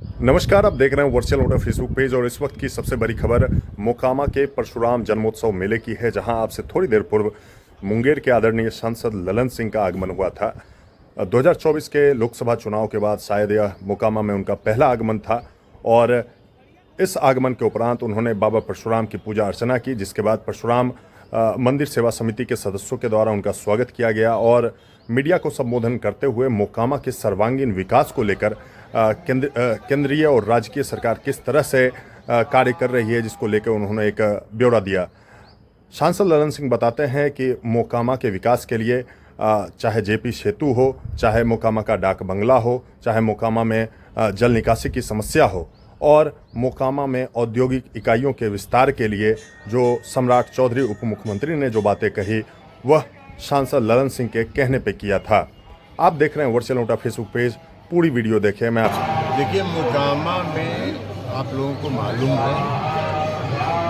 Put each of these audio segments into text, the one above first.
नमस्कार, आप देख रहे हैं वर्चुअल मोटर फेसबुक पेज और इस वक्त की सबसे बड़ी खबर मोकामा के परशुराम जन्मोत्सव मेले की है, जहां आपसे थोड़ी देर पूर्व मुंगेर के आदरणीय सांसद ललन सिंह का आगमन हुआ था। 2024 के लोकसभा चुनाव के बाद शायद यह मोकामा में उनका पहला आगमन था और इस आगमन के उपरांत उन्होंने बाबा परशुराम की पूजा अर्चना की, जिसके बाद परशुराम मंदिर सेवा समिति के सदस्यों के द्वारा उनका स्वागत किया गया और मीडिया को संबोधन करते हुए मोकामा के सर्वांगीण विकास को लेकर केंद्रीय और राज्य सरकार किस तरह से कार्य कर रही है, जिसको लेकर उन्होंने एक ब्यौरा दिया। सांसद ललन सिंह बताते हैं कि मोकामा के विकास के लिए चाहे जेपी सेतु हो, चाहे मोकामा का डाक बंगला हो, चाहे मोकामा में जल निकासी की समस्या हो और मोकामा में औद्योगिक इकाइयों के विस्तार के लिए जो सम्राट चौधरी उप मुख्यमंत्री ने जो बातें कही, वह सांसद ललन सिंह के कहने पे किया था। आप देख रहे हैं वर्चुअल मोटा फेसबुक पेज, पूरी वीडियो देखें। मैं आपसे देखिए, मोकामा में आप लोगों को मालूम है,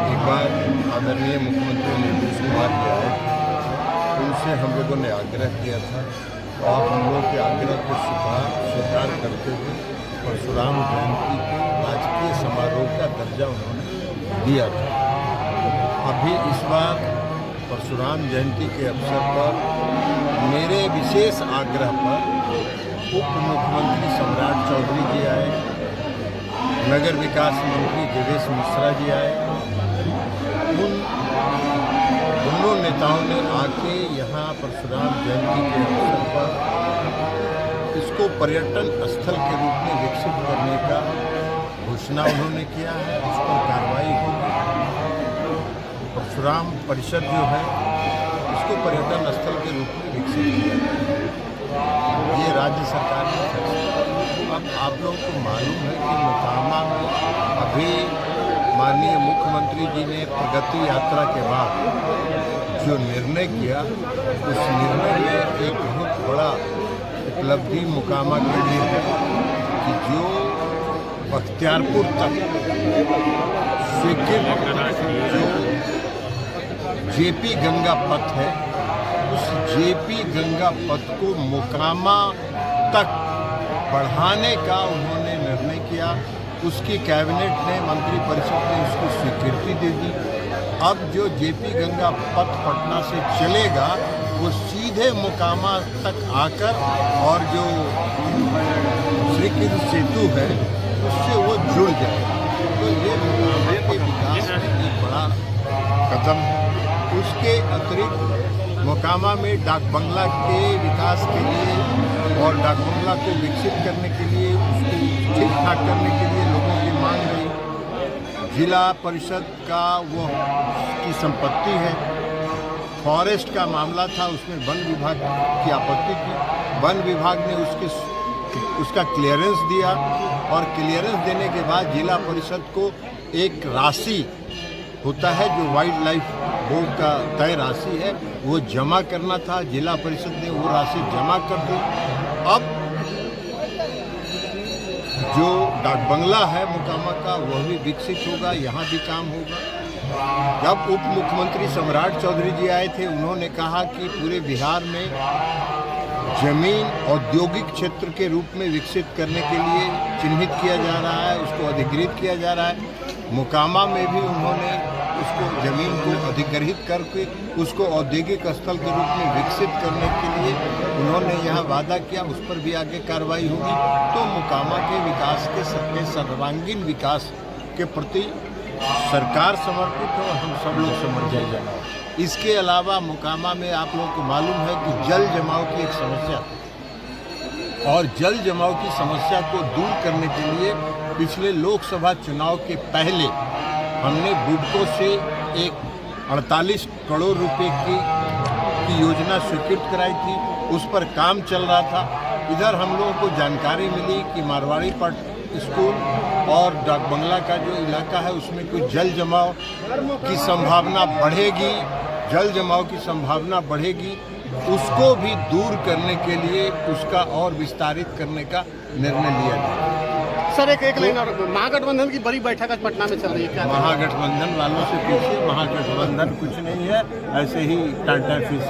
एक बार आदरणीय मुख्यमंत्री नीतीश कुमार जी आए, उनसे हम लोगों ने आग्रह किया था और हम लोगों के आग्रह को स्वीकार करते हुए परशुराम जयंती को राजकीय समारोह का दर्जा उन्होंने दिया था। अभी इस बार परशुराम जयंती के अवसर पर मेरे विशेष आग्रह पर उप मुख्यमंत्री सम्राट चौधरी जी आए, नगर विकास मंत्री देवेश मिश्रा जी आए। उन दोनों नेताओं ने आके यहाँ परशुराम जयंती के अवसर पर इसको पर्यटन स्थल के रूप में विकसित करने का घोषणा उन्होंने किया है। उस पर कार्रवाई होगी। परशुराम परिषद जो है, इसको पर्यटन स्थल के रूप में विकसित किया जाएगा। ये राज्य सरकार का फैसला। अब आप लोगों को मालूम है कि मोकामा में अभी माननीय मुख्यमंत्री जी ने प्रगति यात्रा के बाद जो निर्णय किया, उस निर्णय में एक बहुत बड़ा उपलब्धि मोकामा के लिए है कि जो बख्तियारपुर तक स्वीकृत जो जेपी गंगा पथ है, उस जेपी गंगा पथ को मोकामा तक बढ़ाने का उन्होंने निर्णय किया। उसकी कैबिनेट ने, मंत्रिपरिषद ने उसको स्वीकृति दे दी। अब जो जेपी गंगा पथ पटना से चलेगा, वो सीधे मोकामा तक आकर और जो श्री कृष्ण सेतु है उससे वो जुड़ जाएगा। तो ये मोकामा के विकास में एक बड़ा कदम है। उसके अतिरिक्त मोकामा में डाक बंगला के विकास के लिए और डाक बंगला को विकसित करने के लिए, उसको ठीक ठाक करने के लिए लोगों की मांग रही। जिला परिषद का वो की संपत्ति है, फॉरेस्ट का मामला था, उसमें वन विभाग की आपत्ति थी। वन विभाग ने उसका क्लियरेंस दिया और क्लियरेंस देने के बाद जिला परिषद को एक राशि होता है जो वाइल्ड लाइफ बोर्ड का तय राशि है, वो जमा करना था। जिला परिषद ने वो राशि जमा कर दी। अब जो डाक बंगला है मोकामा का, वह भी विकसित होगा, यहाँ भी काम होगा। जब उप मुख्यमंत्री सम्राट चौधरी जी आए थे, उन्होंने कहा कि पूरे बिहार में जमीन औद्योगिक क्षेत्र के रूप में विकसित करने के लिए चिन्हित किया जा रहा है, उसको अधिग्रहित किया जा रहा है। मोकामा में भी उन्होंने उसको जमीन को अधिग्रहित करके उसको औद्योगिक स्थल के रूप में विकसित करने के लिए उन्होंने यहाँ वादा किया। उस पर भी आगे कार्रवाई होगी। तो मोकामा के विकास के सर्वांगीण विकास के प्रति सरकार समर्पित है और हम सब लोग समझ जाएंगे। इसके अलावा मोकामा में आप लोगों को मालूम है कि जल जमाव की एक समस्या, और जल जमाव की समस्या को दूर करने के लिए पिछले लोकसभा चुनाव के पहले हमने बुडको से एक 48 करोड़ रुपए की योजना स्वीकृत कराई थी। उस पर काम चल रहा था। इधर हम लोगों को जानकारी मिली कि मारवाड़ी पट स्कूल और डाक बंगला का जो इलाका है, उसमें कुछ जल जमाव की संभावना बढ़ेगी। जल जमाव की संभावना बढ़ेगी, उसको भी दूर करने के लिए उसका और विस्तारित करने का निर्णय लिया गया। सर, एक लाइन और, महागठबंधन की बड़ी बैठक आज पटना में चल रही है, क्या महागठबंधन वालों से पूछिए। महागठबंधन कुछ नहीं है, ऐसे ही टाटा फिश।